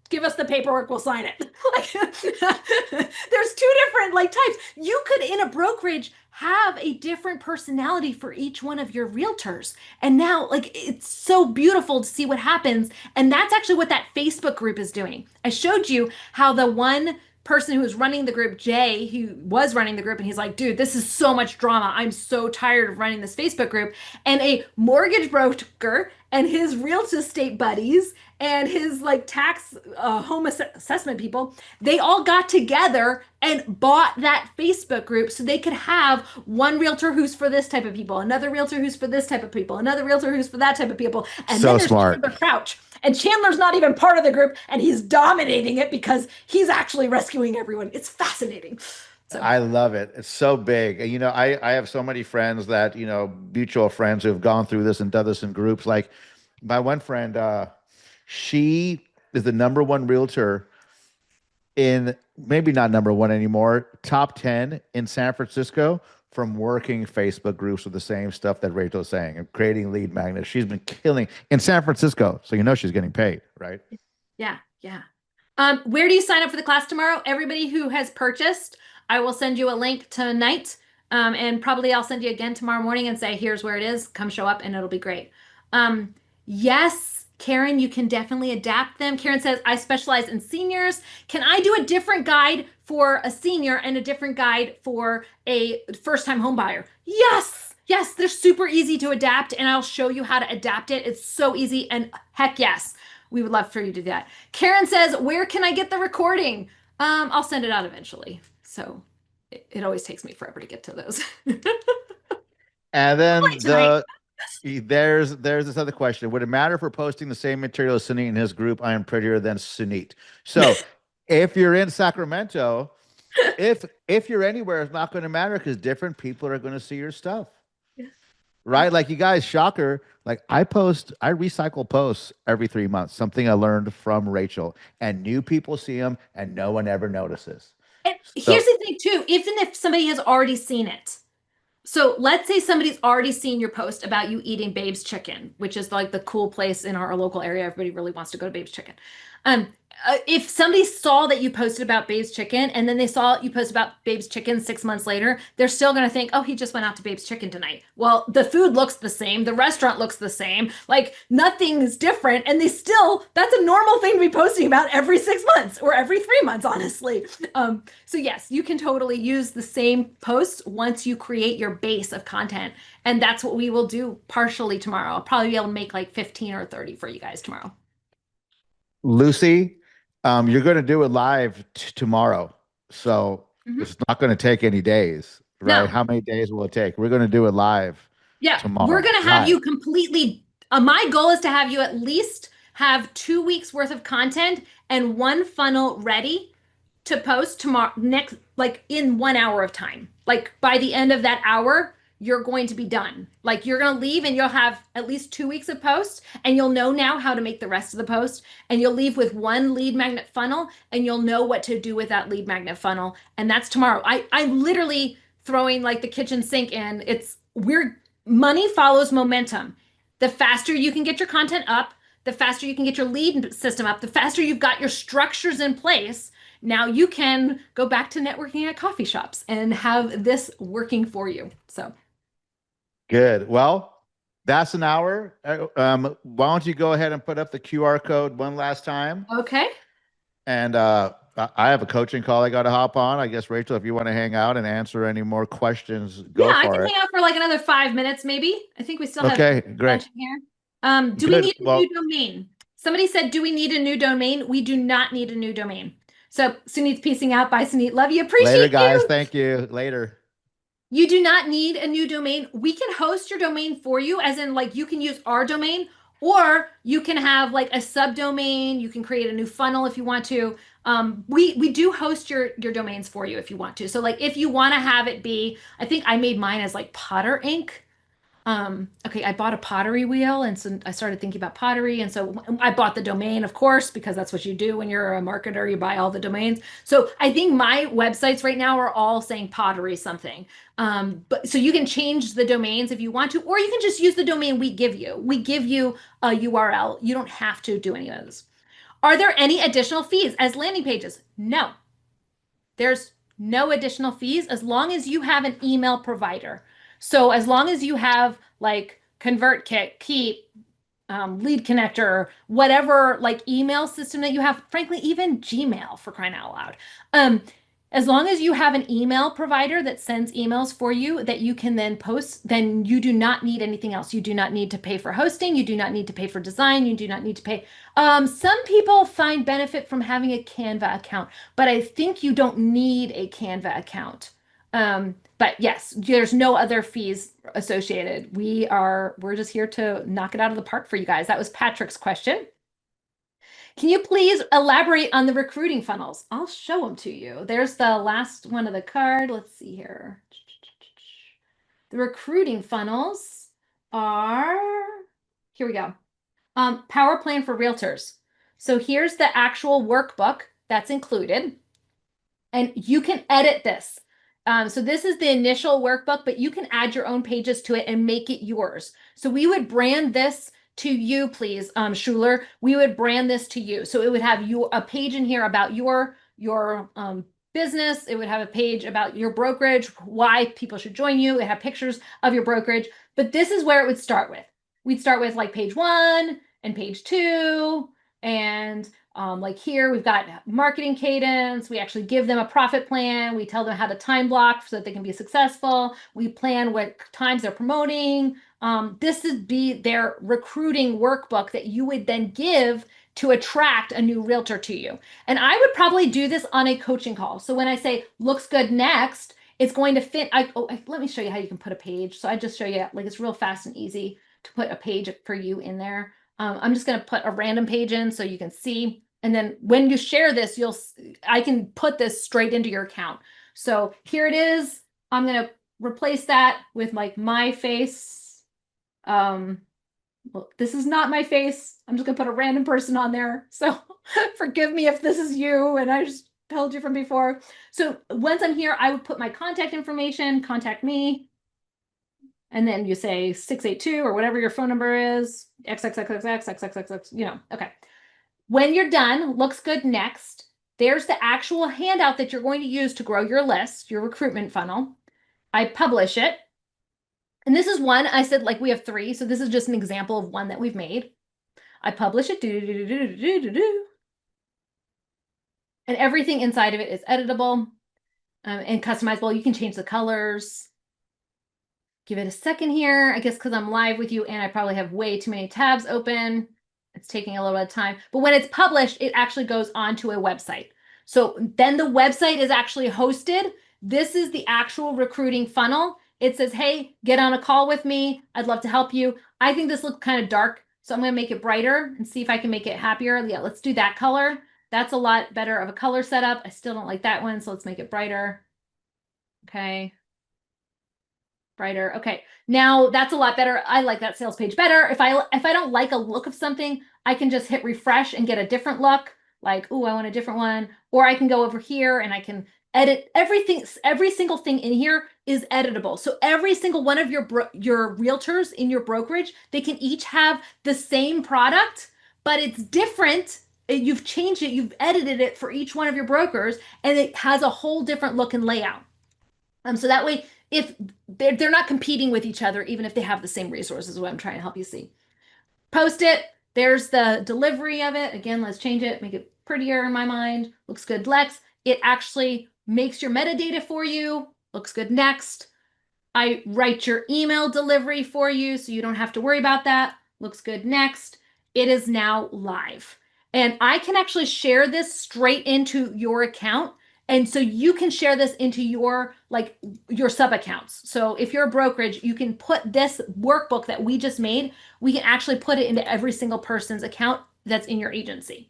give us the paperwork, we'll sign it. Like there's two different like types. You could in a brokerage have a different personality for each one of your realtors. And now like it's so beautiful to see what happens. And that's actually what that Facebook group is doing. I showed you how the one person who was running the group, Jay, who was running the group, and he's like, dude, this is so much drama. I'm so tired of running this Facebook group. And a mortgage broker and his real estate buddies and his like tax home assessment people, they all got together and bought that Facebook group so they could have one realtor who's for this type of people, another realtor who's for this type of people, another realtor who's for that type of people. And So then there's smart. Chandler Crouch. And Chandler's not even part of the group and he's dominating it because he's actually rescuing everyone. It's fascinating. So I love it. It's so big. And, I have so many friends that, mutual friends who have gone through this and done this in groups. Like my one friend, she is the number one realtor in maybe not number one anymore, top 10 in San Francisco from working Facebook groups with the same stuff that Rachel's saying and creating lead magnets. She's been killing in San Francisco. So you know she's getting paid, right? Yeah, yeah. Where do you sign up for the class tomorrow? Everybody who has purchased, I will send you a link tonight. And probably I'll send you again tomorrow morning and say, here's where it is. Come show up and it'll be great. Yes, Karen, you can definitely adapt them. Karen says, I specialize in seniors. Can I do a different guide for a senior and a different guide for a first-time home buyer? Yes. Yes, they're super easy to adapt, and I'll show you how to adapt it. It's so easy, and heck yes. We would love for you to do that. Karen says, where can I get the recording? I'll send it out eventually. So it always takes me forever to get to those. And Only then tonight. there's this other question. Would it matter if we're posting the same material as Sunit in his group? I am prettier than Sunit. So if you're in Sacramento, if you're anywhere, it's not going to matter because different people are going to see your stuff. Yes. Right? Like you guys, shocker. Like I recycle posts every 3 months, something I learned from Rachel, and new people see them and no one ever notices. And here's So the thing, too, even if somebody has already seen it. So let's say somebody's already seen your post about you eating Babe's Chicken, which is like the cool place in our local area. Everybody really wants to go to Babe's Chicken. Um, if somebody saw that you posted about Babe's Chicken and then they saw you post about Babe's Chicken 6 months later, they're still going to think, oh, he just went out to Babe's Chicken tonight. Well, the food looks the same. The restaurant looks the same. Like nothing is different. And they still, that's a normal thing to be posting about every 6 months or every 3 months, honestly. So yes, you can totally use the same posts once you create your base of content. And that's what we will do partially tomorrow. I'll probably be able to make like 15 or 30 for you guys tomorrow. Lucy, you're going to do it live tomorrow. So Mhm. it's not going to take any days, right? No, How many days will it take? We're going to do it live yeah, we're tomorrow. going to have Live. you completely. My goal is to have you at least have 2 weeks worth of content and one funnel ready to post tomorrow, next, like in 1 hour of time. Like by the end of that hour, you're going to be done. Like you're going to leave and you'll have at least 2 weeks of posts and you'll know now how to make the rest of the post. And you'll leave with one lead magnet funnel and you'll know what to do with that lead magnet funnel. And that's tomorrow. I'm literally throwing like the kitchen sink in. We're money follows momentum. The faster you can get your content up, the faster you can get your lead system up, the faster you've got your structures in place. Now you can go back to networking at coffee shops and have this working for you. So, Good. Well, that's an hour. Why don't you go ahead and put up the QR code one last time? okay. And I have a coaching call I got to hop on. I guess, Rachel, if you want to hang out and answer any more questions, Yeah, go I can for it. hang out for like another 5 minutes, maybe. I think we still have Okay, a great. bunch in here. Do we Good. need a new Well, domain? Somebody said, do we need a new domain? We do not need a new domain. So Sunit's piecing out. Bye, Sunit. Love you. later, Appreciate guys. you. Thank you. Later. You do not need a new domain. We can host your domain for you, as in, like, you can use our domain, or you can have like a subdomain. You can create a new funnel if you want to. We do host your domains for you if you want to. So, like, if you want to have it be, I think I made mine as like Potter Inc. Okay, I bought a pottery wheel, and so I started thinking about pottery, and so I bought the domain, of course, because that's what you do when you're a marketer, you buy all the domains. So I think my websites right now are all saying pottery something. But so you can change the domains if you want to, or you can just use the domain we give you. We give you a URL. You don't have to do any of those. Are there any additional fees as landing pages? No. There's no additional fees as long as you have an email provider. So as long as you have like ConvertKit, Keep, Lead Connector, whatever like email system that you have, frankly, even Gmail for crying out loud. Um, as long as you have an email provider that sends emails for you that you can then post, then you do not need anything else. You do not need to pay for hosting. You do not need to pay for design. You do not need to pay. Some people find benefit from having a Canva account, but I think you don't need a Canva account. But yes, there's no other fees associated. We're just here to knock it out of the park for you guys. That was Patrick's question. Can you please elaborate on the recruiting funnels? I'll show them to you. There's the last one of the card. Let's see here. The recruiting funnels are, here we go. Power plan for realtors. So here's the actual workbook that's included. and you can edit this. So this is the initial workbook, but you can add your own pages to it and make it yours. So we would brand this to you, please, Schuler. We would brand this to you. So it would have a page in here about your business. It would have a page about your brokerage, why people should join you. It have pictures of your brokerage, but this is where it would start with. We'd start with like page 1 and page 2, and like here, we've got marketing cadence. We actually give them a profit plan. We tell them how to time block so that they can be successful. We plan what times they're promoting. This would be their recruiting workbook that you would then give to attract a new realtor to you. And I would probably do this on a coaching call. So when I say looks good next, it's going to fit. Let me show you how you can put a page. So I just show you, like, it's real fast and easy to put a page for you in there. I'm just going to put a random page in so you can see. And then when you share this, I can put this straight into your account. So here it is. I'm going to replace that with like my face. Well, this is not my face. I'm just going to put a random person on there. So forgive me if this is you and I just told you from before. So once I'm here, I would put my contact information, contact me. And then you say 682 or whatever your phone number is, XXXXX, you know, okay. When you're done, looks good next. There's the actual handout that you're going to use to grow your list, your recruitment funnel. I publish it. And this is one, I said like we have 3. So this is just an example of one that we've made. I publish it, and everything inside of it is editable and customizable. You can change the colors. Give it a second here, I guess because I'm live with you and I probably have way too many tabs open. It's taking a little bit of time. But when it's published, it actually goes onto a website. So then the website is actually hosted. This is the actual recruiting funnel. It says, hey, get on a call with me. I'd love to help you. I think this looks kind of dark, so I'm going to make it brighter and see if I can make it happier. Yeah, let's do that color. That's a lot better of a color setup. I still don't like that one, so let's make it brighter. Okay. Brighter. Okay. Now that's a lot better. I like that sales page better. If I don't like a look of something, I can just hit refresh and get a different look. Like, oh, I want a different one. Or I can go over here and I can edit everything. Every single thing in here is editable. So every single one of your realtors in your brokerage, they can each have the same product, but it's different. You've changed it. You've edited it for each one of your brokers, and it has a whole different look and layout. So that way, if they're not competing with each other, even if they have the same resources, is what I'm trying to help you see. Post it. There's the delivery of it. Again, let's change it, make it prettier in my mind. Looks good, Lex. It actually makes your metadata for you. Looks good next. I write your email delivery for you, so you don't have to worry about that. Looks good next. It is now live. And I can actually share this straight into your account. And so you can share this into your sub accounts. So if you're a brokerage, you can put this workbook that we just made, we can actually put it into every single person's account that's in your agency.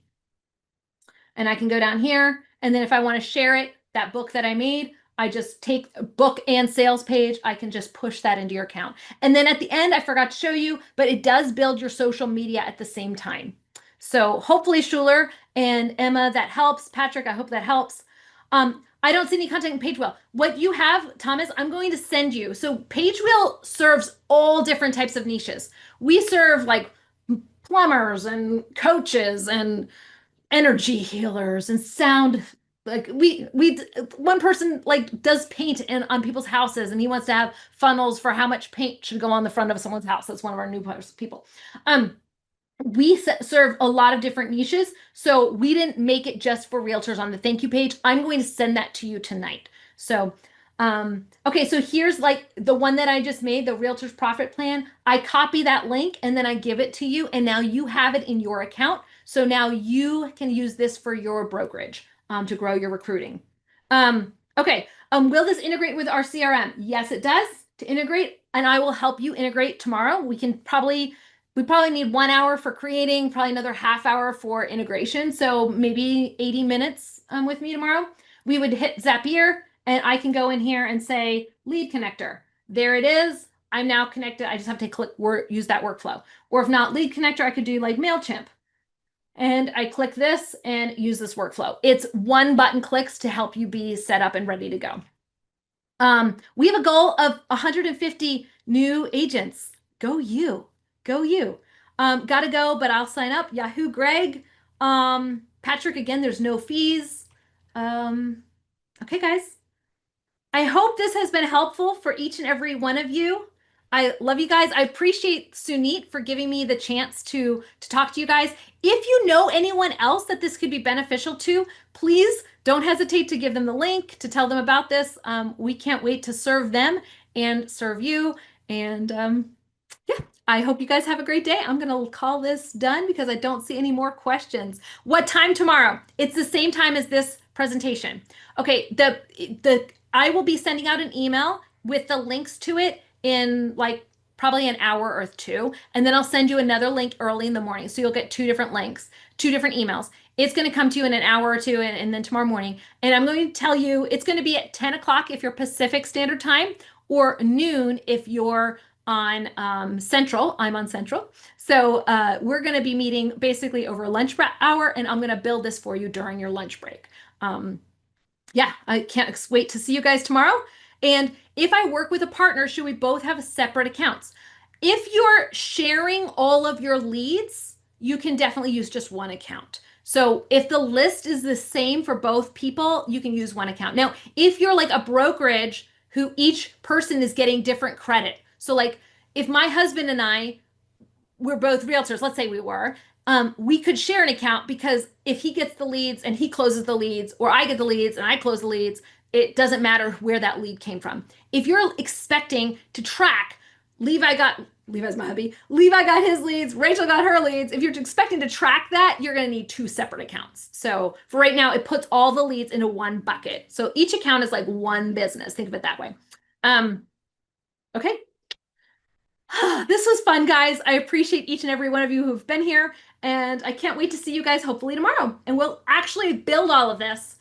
And I can go down here. And then if I want to share it, that book that I made, I just take a book and sales page. I can just push that into your account. And then at the end, I forgot to show you, but it does build your social media at the same time. So hopefully Schuler and Emma, that helps. Patrick, I hope that helps. I don't see any content in PageWheel. What you have, Thomas, I'm going to send you. So PageWheel serves all different types of niches. We serve like plumbers and coaches and energy healers and sound. Like we one person like does paint on people's houses, and he wants to have funnels for how much paint should go on the front of someone's house. That's one of our new people. We serve a lot of different niches, so we didn't make it just for realtors on the thank you page. I'm going to send that to you tonight. So, okay, so here's like the one that I just made, the Realtors Profit Plan. I copy that link and then I give it to you, and now you have it in your account. So now you can use this for your brokerage to grow your recruiting. Okay, will this integrate with our CRM? Yes, it does to integrate, and I will help you integrate tomorrow. We probably need 1 hour for creating, probably another half hour for integration. So maybe 80 minutes with me tomorrow. We would hit Zapier, and I can go in here and say lead connector. There it is. I'm now connected. I just have to use that workflow. Or if not lead connector, I could do like MailChimp. and I click this and use this workflow. It's one button clicks to help you be set up and ready to go. We have a goal of 150 new agents. Go you. Go you. Gotta go, but I'll sign up. Yahoo Greg. Patrick, again, there's no fees. Okay, guys. I hope this has been helpful for each and every one of you. I love you guys. I appreciate Sunit for giving me the chance to talk to you guys. If you know anyone else that this could be beneficial to, please don't hesitate to give them the link, to tell them about this. We can't wait to serve them and serve you. And yeah, I hope you guys have a great day. I'm going to call this done because I don't see any more questions. What time tomorrow? It's the same time as this presentation. Okay, I will be sending out an email with the links to it in like probably an hour or two. And then I'll send you another link early in the morning. So you'll get two different links, two different emails. It's going to come to you in an hour or two and then tomorrow morning. And I'm going to tell you it's going to be at 10 o'clock if you're Pacific Standard Time or noon if you're on Central. I'm on Central. So we're going to be meeting basically over a lunch hour, and I'm going to build this for you during your lunch break. Yeah, I can't wait to see you guys tomorrow. And if I work with a partner, should we both have separate accounts? If you're sharing all of your leads, you can definitely use just one account. So if the list is the same for both people, you can use one account. Now, if you're like a brokerage who each person is getting different credit. So like if my husband and I we're both realtors, let's say we could share an account because if he gets the leads and he closes the leads, or I get the leads and I close the leads, it doesn't matter where that lead came from. If you're expecting to track, Levi's my hubby, Levi got his leads, Rachel got her leads. If you're expecting to track that, you're going to need two separate accounts. So for right now, it puts all the leads into one bucket. So each account is like one business. Think of it that way. Okay. This was fun, guys. I appreciate each and every one of you who've been here, and I can't wait to see you guys hopefully tomorrow. And we'll actually build all of this.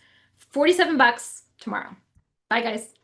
$47 tomorrow. Bye, guys.